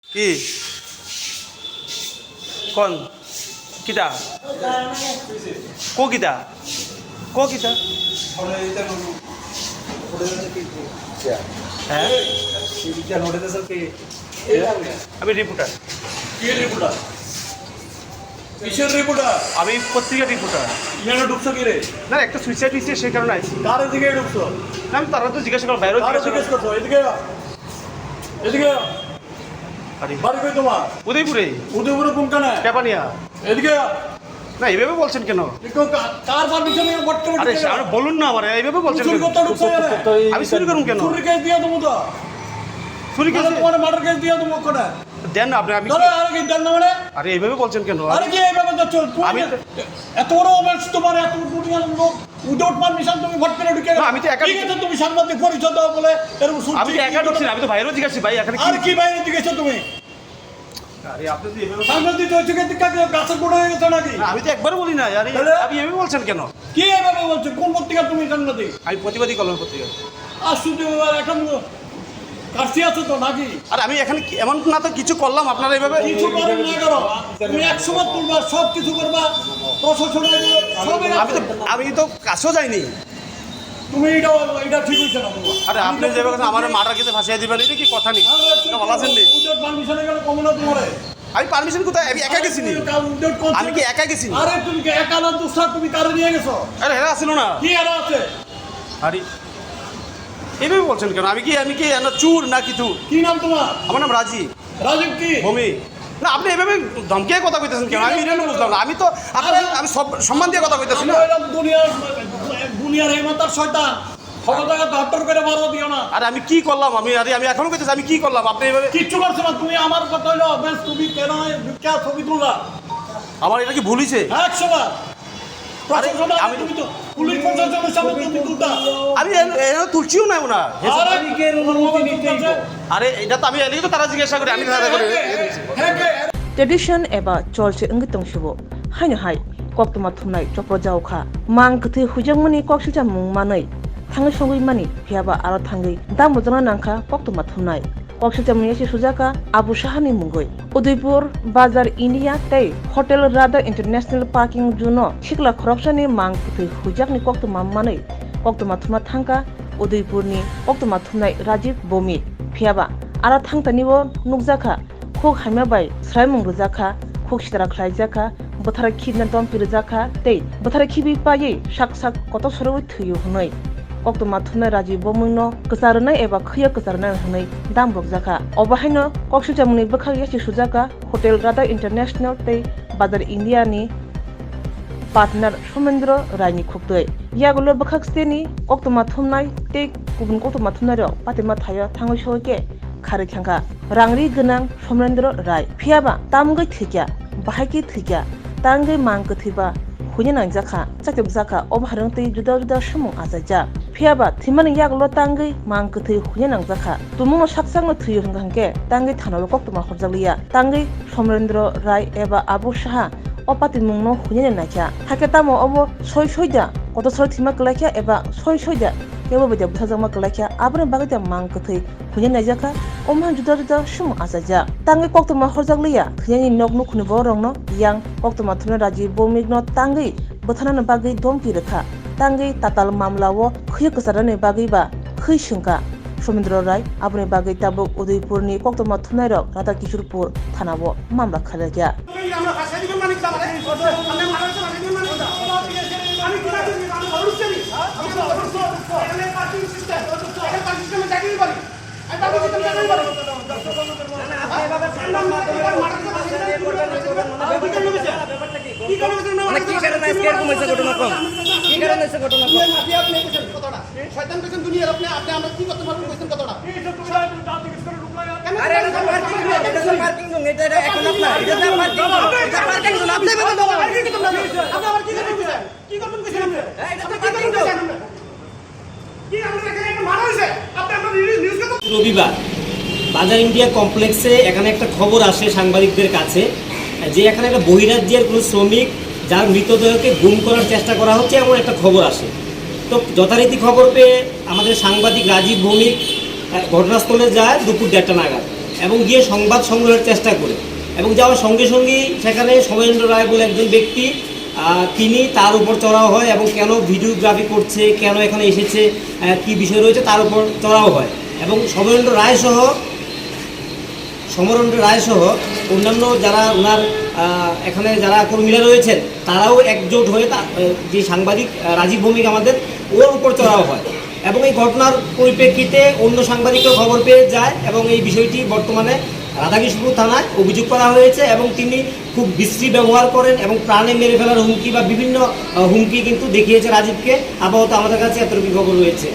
কি কোন কিটা কো কিটা কো কিটা হ্যাঁ আমি রিপোর্টার কিসের রিপোর্টার? আমি পত্রিকা রিপোর্টার। এখানে ঢুকছো কি রে? না একটা সুইসাইড হয়েছে সেই কারণে আইছি। কার দিকে ঢুকছো? না আমি তারা তো জিজ্ঞাসা করো বাইরে কার জিজ্ঞেস করছো? এদিকে এদিকে বাড়ি কই তোমার? উদয়পুরে উদয়পুরে কোনখানে? ক্যাপানিয়া। এদিকে না এইভাবে বলছেন কেন? কার পারমিশনে বর্তমানে? আরে আরে বলুন না আমার এইভাবে বলছেন চুরি কেন? করতে ঢুকছো এখানে? আমি চুরি করুন কেন? চুরি কেস দিয়ে দেবো তো। চুরি কেস তোমার মার্ডার কেস দিয়ে দেবো ওখানে। দেন না আপনি। আমি তাহলে আর কি দেন না মানে? আরে এইভাবে বলছেন কেন? আরে কি এইভাবে তো চল আমি এত বড় অফিস তোমার এত দুনিয়ার লোক উইদাউট পারমিশন তুমি ভোট করে ঢুকে না, আমি তো একা ঠিক আছে তুমি সাংবাদিক পরিচয় দাও বলে এরকম আমি তো একা ঢুকছি না, আমি তো বাইরেও জিজ্ঞাসি ভাই এখানে আর কি বাইরে দিকেছো তুমি? আরে আপনি তো এইভাবে সাংবাদিক তো হচ্ছে কি গাছের গোড়া হয়ে গেছে নাকি? না, আমি তো একবারও বলি না আরে তাহলে? আপনি এভাবে বলছেন কেন? কি এভাবে বলছো? কোন পত্রিকা তুমি সাংবাদিক? আমি প্রতিবাদী কলম পত্রিকা। আর শুধু এখন কাশি আছে তো নাকি? আর আমি এখানে এমন না তো কিছু করলাম আপনারা এইভাবে কিছু করো না করো তুমি 100 বার তুলবা সব কিছু করবা প্রশাসন আমি তো কাছেও যাইনি। তুমি এটা ঠিক হইছে না তোমার। আরে আপনি যেভাবে আমার মার্ডার কেসে ফাঁসিয়ে দিবেন এটা কি কথা নেই? এটা বলা আছেন নি? উইদাউট পারমিশনে গেলে কমে না তোমারে। আমি পারমিশন কোথায়? আমি একা গেছি নি। আমি কি একা গেছি? আরে তুমি কি একা না দুসরা তুমি কারে নিয়ে গেছো? আরে হেরা ছিল না। কি আর আছে? আরে এইভাবে বলছেন কেন? আমি কি চুর না কিছু? কি নাম তোমার? আমার নাম রাজীব রাজীব কি? ভূমি। না আপনি এভাবে ধমকিয়ে কথা কইতেছেন কেন? আমি এটা বুঝলাম না। আমি তো আপনার আমি সব সম্মান দিয়ে কথা কইতেছি না। আমরা হইলাম দুনিয়ার হেমাতার শয়তান। খবরদার হট্টর করে মারো দিও না। আরে আমি কি করলাম? আমি এখনো কইতেছি আমি কি করলাম? আপনি এভাবে কিচ্ছু করছো না তুমি। আমার কথা হইলো বেশ তুমি কেন কে ছবি তুললা? আমার এটা কি ভুল হইছে? 100 বার আমি তুমি তো পুলিশ প্রশাসনের সামনে তুমি তুলতা। আমি এটা তুলছিও না ওনা। আরে অনুমতি নিতে আরে এটা তো আমি এলিগে তো তারা জিজ্ঞাসা করি আমি তারা করে ट्रेडिशन एबा चलचे अंग तंगसुबो हायनो हाय कक्तमा थुमनाय चप्र जावखा मां कथै हुजंमनि कक्सिजा मुंमानै थाङै सङै मानि फियाबा आरो थाङै दामबजना नांखा कक्तमा थुमनाय कक्सिजा मुंयासि सुजाका आबु साहानि मुंगै उदयपुर बाजार इंडिया तै होटेल राधा इंटरनेशनल पार्किंग जुनो सिखला खरकसानि मां कथै हुजाकनि कक्तमा मानै कक्तमा थुमा थांका उदयपुरनि कक्तमा थुमनाय राजीव बोमी फियाबा आरो थांतानिबो नुकजाखा खोक हाइमाबाय स्रायमुं रोजाखा खोक सितारा ख्लायजाखा बोथारा खिबना दमपि रोजाखा तै बोथारा खिबि पायै साक साक कत सरबै थैयो हनै कक्तमा थुमनाय राजीव बोमुंनो कसारनाय एबा खैया कसारनाय हनै दाम रकजाखा अबाहायनो कक्सिजामुनि बोखा यासि सुजाका होटेल राधा इंटरनेशनल तै बाजार इंडियानि पार्टनार सोमेन्द्र रायनि खुबदै यागुलो बोखाकस्तेनि कक्तमा थुमनाय तै गुबुन कक्तमा थुमनाय पातेमा थायो थाङै सयके खारै थांगा रांरि गोनां सोमेन्द्र राय फियाबा तामगै थैया बाहायके थैया तांगै मां गथैबा हुइने नांजाखा चाकेब जाखा अबहारं तै जुदा जुदा समं आजाजा फियाबा थिमानि यागलो तांगै मां गथै हुइने नांजाखा तुमुंनो साकसांनो थैयो हंगांके तांगै थानाव कक्तमा हरजालिया तांगै सोमेन्द्र राय एबा आबु साहा अपाति मुंनो हुइने नाख्या हाके तामो अबो सय सयदा कत सय थिमा कलाख्या एबा सय सयदा केबो बदे बुथाजमा कलाख्या आबरे बागैता मां गथै हुइने नायजाखा अमहान जुदा जुदा सम आजाजा तांगै कक्तमा हरजालिया थैनि नगनु खुनिबो रंनो यां कक्तमा थुना राजी बोमिगनो तांगै बोथानानो बागै दमकि रेखा तांगै ताताल मामलावो खैय कसारनानै बागैबा खै शंका सोमेन्द्र राय आबरे बागै ताबो उदयपुरनि कक्तमा थुनाय रक राधा किशोरपुर थानावो मामला खालाया রবিবার বাজার ইন্ডিয়া কমপ্লেক্সে এখানে একটা খবর আসে সাংবাদিকদের কাছে যে এখানে একটা বহিরাজ্যের কোনো শ্রমিক যার মৃতদেহকে গুম করার চেষ্টা করা হচ্ছে এমন একটা খবর আসে। তো যথারীতি খবর পেয়ে আমাদের সাংবাদিক রাজীব ভৌমিক ঘটনাস্থলে যায় দুপুর 1:30 নাগাদ এবং গিয়ে সংবাদ সংগ্রহের চেষ্টা করে এবং যাওয়ার সঙ্গে সঙ্গেই সেখানে সমরেন্দ্র রায় বলে একজন ব্যক্তি তিনি তার উপর চড়াও হয় এবং কেন ভিডিওগ্রাফি করছে, কেন এখানে এসেছে, কি বিষয় রয়েছে তার উপর চড়াও হয় এবং সমরেন্দ্র রায় সহ অন্যান্য যারা ওনার এখানে যারা কর্মীরা রয়েছেন তারাও একজোট হয়ে যে সাংবাদিক রাজীব ভৌমিক আমাদের ওর উপর চড়াও হয় এবং এই ঘটনার পরিপ্রেক্ষিতে অন্য সাংবাদিকও খবর পেয়ে যায় এবং এই বিষয়টি বর্তমানে রাধাকৃষ্ণপুর থানায় অভিযোগ করা হয়েছে এবং তিনি খুব বিশ্রী ব্যবহার করেন এবং প্রাণে মেরে ফেলার হুমকি বা বিভিন্ন হুমকি কিন্তু দেখিয়েছে রাজীবকে। আপাতত আমাদের কাছে এতটুকু খবর রয়েছে।